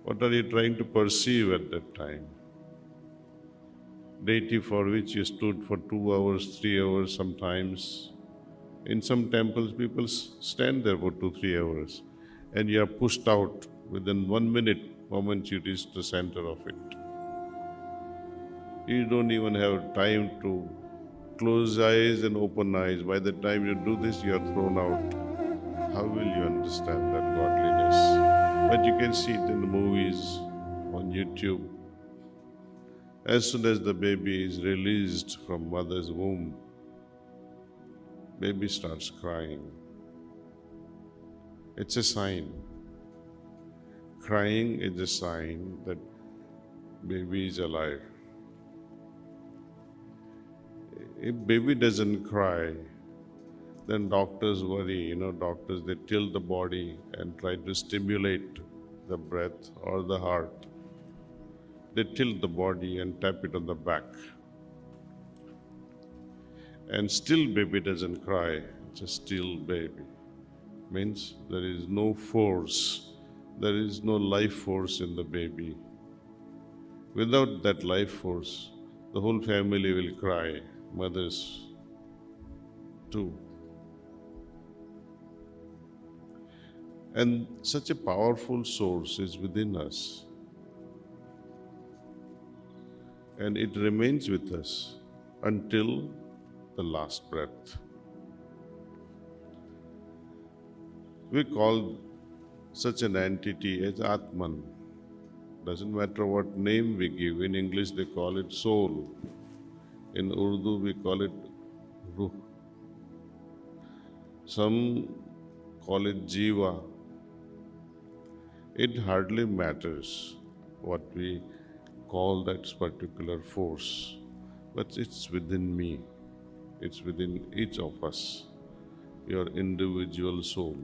What are you trying to perceive at that time? Deity for which you stood for 2 hours, 3 hours sometimes. In some temples, people stand there for 2, 3 hours, and you are pushed out within 1 minute moment you reach the center of it. You don't even have time to close eyes and open eyes. By the time you do this, you are thrown out. How will you understand that godliness? But you can see it in the movies, on YouTube. As soon as the baby is released from mother's womb, baby starts crying. It's a sign. Crying is a sign that baby is alive. If baby doesn't cry, then doctors worry. Doctors, they tilt the body and try to stimulate the breath or the heart. They tilt the body and tap it on the back. And still baby doesn't cry. It's a still baby. Means there is no force. There is no life force in the baby. Without that life force, the whole family will cry. Mothers too. And such a powerful source is within us. And it remains with us until the last breath. We call such an entity as Atman. Doesn't matter what name we give. In English they call it soul. In Urdu we call it Ruh. Some call it Jiva. It hardly matters what we call that particular force, but it's within me. It's within each of us, your individual soul.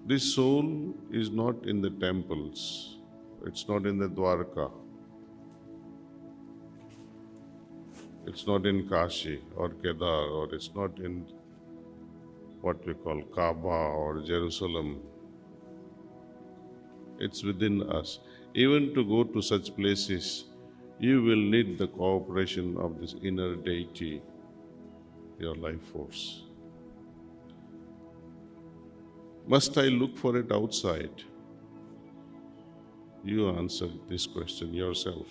This soul is not in the temples. It's not in the Dwarka. It's not in Kashi or Kedar, or it's not in what we call Kaaba or Jerusalem. It's within us. Even to go to such places, you will need the cooperation of this inner deity, your life force. Must I look for it outside? You answer this question yourself.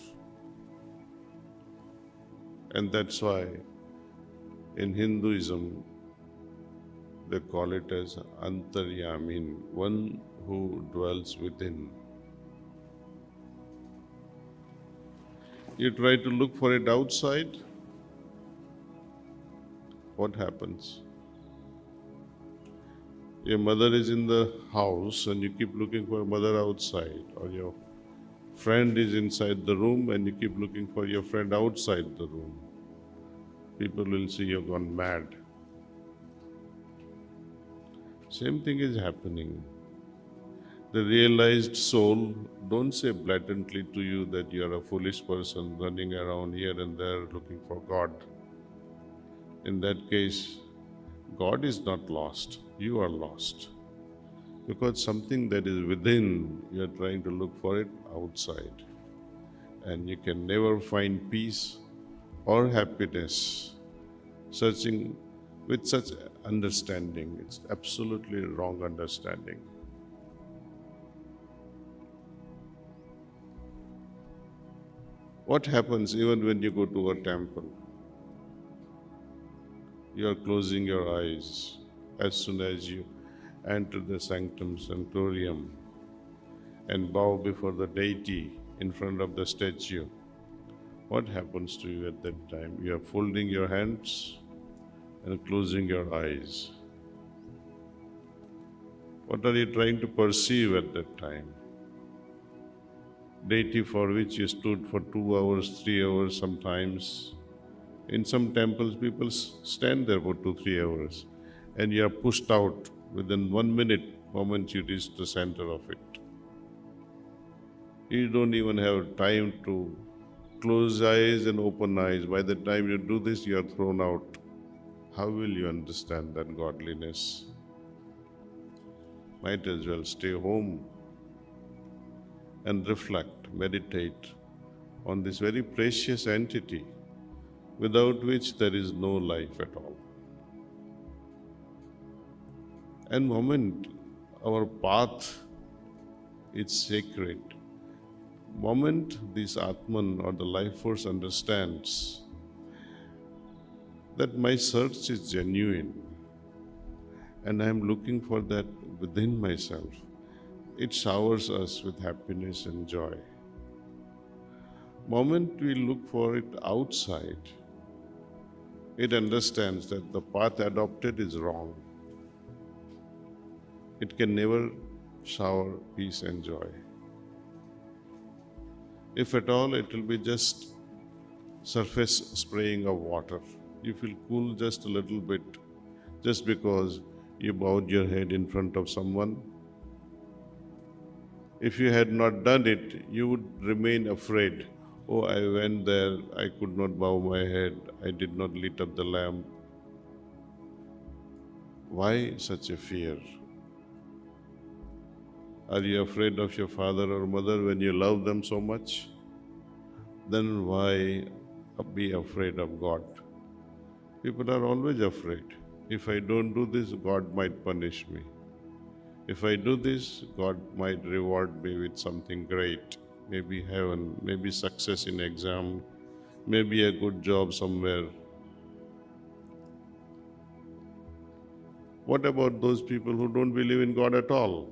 And that's why in Hinduism, they call it as Antaryamin, one who dwells within. You try to look for it outside, what happens? Your mother is in the house and you keep looking for mother outside, or your friend is inside the room and you keep looking for your friend outside the room. People will see you've gone mad. Same thing is happening. The realized soul don't say blatantly to you that you are a foolish person running around here and there looking for God. In that case, God is not lost, you are lost. Because something that is within, you are trying to look for it outside. And you can never find peace or happiness searching with such understanding. It's absolutely wrong understanding. What happens even when you go to a temple? You are closing your eyes as soon as you enter the sanctum sanctorium and bow before the deity in front of the statue. What happens to you at that time? You are folding your hands and closing your eyes. What are you trying to perceive at that time? Deity for which you stood for 2 hours, 3 hours sometimes. In some temples, people stand there for 2, 3 hours, and you are pushed out within 1 minute moment you reach the center of it. You don't even have time to close eyes and open eyes. By the time you do this, you are thrown out. How will you understand that godliness? might as well stay home and reflect, meditate on this very precious entity without which there is no life at all. And moment our path is sacred, moment this Atman or the life force understands that my search is genuine and I am looking for that within myself, it showers us with happiness and joy. Moment we look for it outside, it understands that the path adopted is wrong. It can never shower peace and joy. If at all, it will be just surface spraying of water. You feel cool just a little bit, just because you bowed your head in front of someone. If you had not done it, you would remain afraid. Oh, I went there, I could not bow my head, I did not lit up the lamp. Why such a fear? Are you afraid of your father or mother when you love them so much? Then why be afraid of God? People are always afraid. If I don't do this, God might punish me. If I do this, God might reward me with something great. Maybe heaven, maybe success in exam, maybe a good job somewhere. What about those people who don't believe in God at all?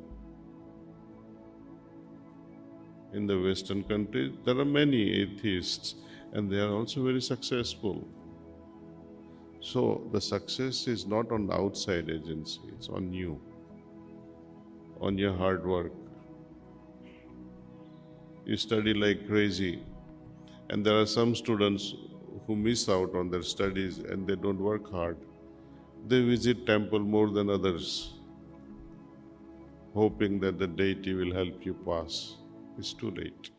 In the Western countries, there are many atheists and they are also very successful. So the success is not on the outside agency, it's on you, on your hard work. You study like crazy, and there are some students who miss out on their studies and they don't work hard. They visit temple more than others, hoping that the deity will help you pass. It's too late.